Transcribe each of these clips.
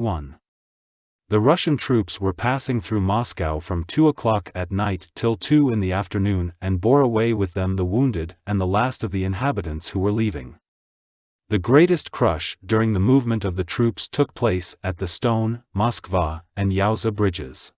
1. The Russian troops were passing through Moscow from 2 o'clock at night till 2 in the afternoon and bore away with them the wounded and the last of the inhabitants who were leaving. The greatest crush during the movement of the troops took place at the Stone, Moskva, and Yauza bridges.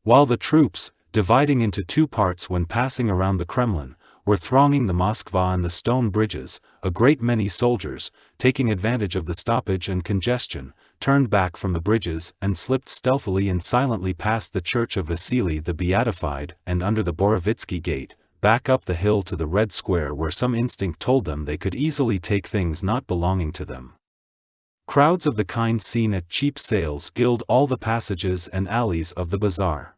While the troops, dividing into 2 parts when passing around the Kremlin, were thronging the Moskva and the Stone bridges, a great many soldiers, taking advantage of the stoppage and congestion, turned back from the bridges and slipped stealthily and silently past the church of Vasili the Beatified and under the Borovitski gate, back up the hill to the Red Square where some instinct told them they could easily take things not belonging to them. Crowds of the kind seen at cheap sales filled all the passages and alleys of the Bazaar.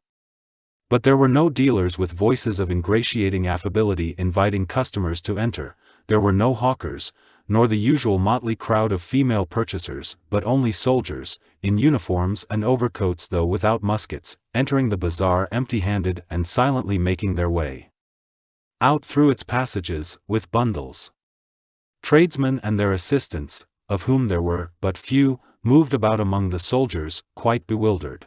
But there were no dealers with voices of ingratiating affability inviting customers to enter, there were no hawkers, nor the usual motley crowd of female purchasers, but only soldiers, in uniforms and overcoats though without muskets, entering the bazaar empty-handed and silently making their way out through its passages, with bundles. Tradesmen and their assistants, of whom there were but few, moved about among the soldiers, quite bewildered.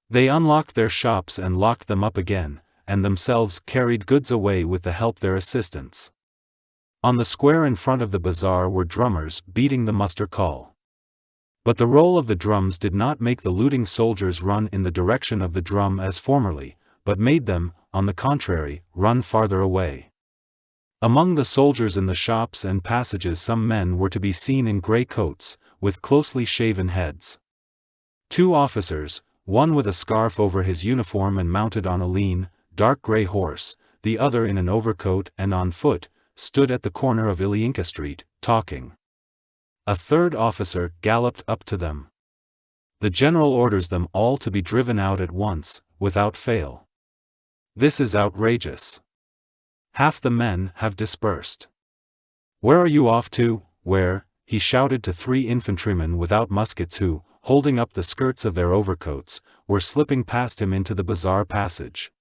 They unlocked their shops and locked them up again, and themselves carried goods away with the help their assistants. On the square in front of the bazaar were drummers beating the muster call. But the roll of the drums did not make the looting soldiers run in the direction of the drum as formerly, but made them, on the contrary, run farther away. Among the soldiers in the shops and passages some men were to be seen in grey coats, with closely shaven heads. 2 officers, one with a scarf over his uniform and mounted on a lean, dark grey horse, the other in an overcoat and on foot, stood at the corner of Ilyinka Street, talking. A 3rd officer galloped up to them. The general orders them all to be driven out at once, without fail. This is outrageous. Half the men have dispersed. Where are you off to? Where? He shouted to 3 infantrymen without muskets who, holding up the skirts of their overcoats, were slipping past him into the bazaar passage.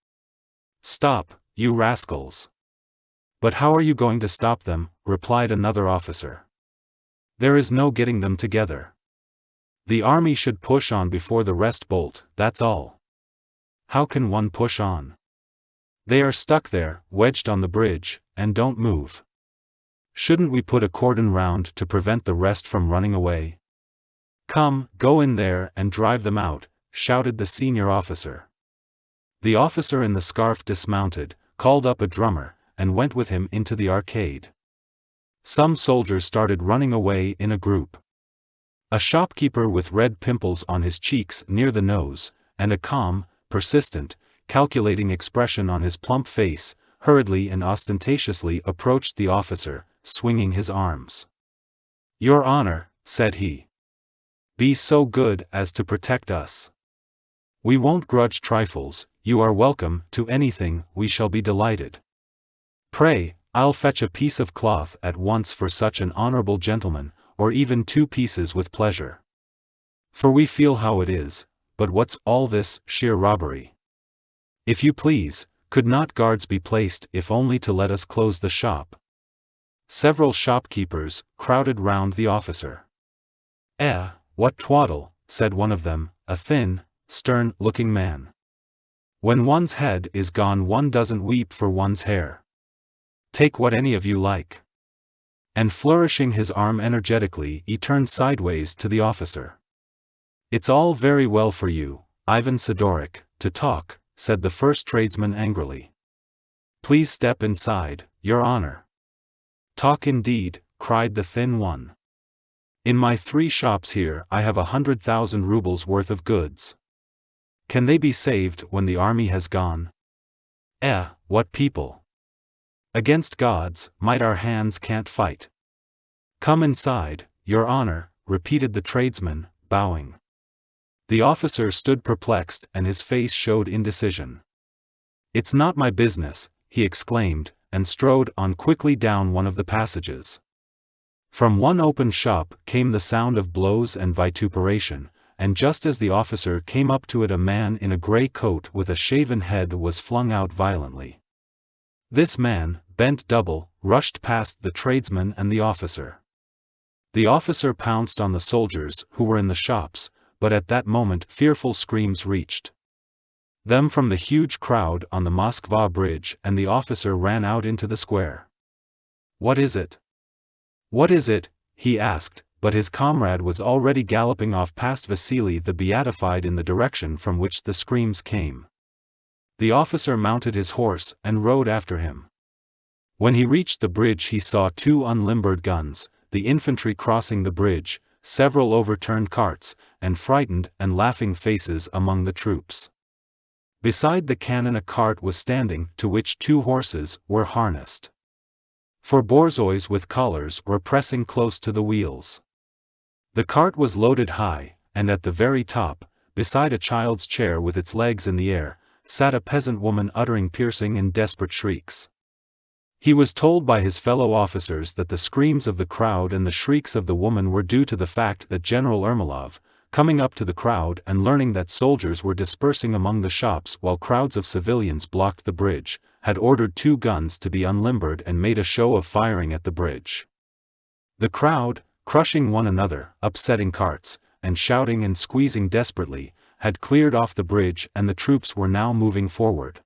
Stop, you rascals. But how are you going to stop them? Replied another officer. There is no getting them together. The army should push on before the rest bolt, that's all. How can one push on? They are stuck there, wedged on the bridge, and don't move. Shouldn't we put a cordon round to prevent the rest from running away? Come, go in there and drive them out, shouted the senior officer. The officer in the scarf dismounted, called up a drummer, and went with him into the arcade. Some soldiers started running away in a group. A shopkeeper with red pimples on his cheeks near the nose, and a calm, persistent, calculating expression on his plump face, hurriedly and ostentatiously approached the officer, swinging his arms. "Your Honor," said he. "Be so good as to protect us. We won't grudge trifles, you are welcome to anything, we shall be delighted. Pray, I'll fetch a piece of cloth at once for such an honorable gentleman, or even 2 pieces with pleasure. For we feel how it is, but what's all this, sheer robbery? If you please, could not guards be placed if only to let us close the shop?" Several shopkeepers crowded round the officer. What twaddle," said one of them, a thin, stern-looking man. "When one's head is gone one doesn't weep for one's hair. Take what any of you like." And flourishing his arm energetically he turned sideways to the officer. "It's all very well for you, Ivan Sidorik, to talk," said the first tradesman angrily. "Please step inside, Your Honor." "Talk indeed," cried the thin one. "In my 3 shops here I have 100,000 rubles worth of goods. Can they be saved when the army has gone? What people! Against God's might our hands can't fight." "Come inside, Your Honor," repeated the tradesman, bowing. The officer stood perplexed and his face showed indecision. "It's not my business," he exclaimed, and strode on quickly down one of the passages. From one open shop came the sound of blows and vituperation, and just as the officer came up to it a man in a grey coat with a shaven head was flung out violently. This man, bent double, rushed past the tradesman and the officer. The officer pounced on the soldiers who were in the shops, but at that moment fearful screams reached them from the huge crowd on the Moskva bridge, and the officer ran out into the square. "What is it? What is it?" he asked, but his comrade was already galloping off past Vasili the Beatified in the direction from which the screams came. The officer mounted his horse and rode after him. When he reached the bridge he saw 2 unlimbered guns, the infantry crossing the bridge, several overturned carts, and frightened and laughing faces among the troops. Beside the cannon a cart was standing, to which 2 horses were harnessed. 4 borzois with collars were pressing close to the wheels. The cart was loaded high, and at the very top, beside a child's chair with its legs in the air, sat a peasant woman uttering piercing and desperate shrieks. He was told by his fellow officers that the screams of the crowd and the shrieks of the woman were due to the fact that General Ermolov, coming up to the crowd and learning that soldiers were dispersing among the shops while crowds of civilians blocked the bridge, had ordered 2 guns to be unlimbered and made a show of firing at the bridge. The crowd, crushing one another, upsetting carts, and shouting and squeezing desperately, had cleared off the bridge, and the troops were now moving forward.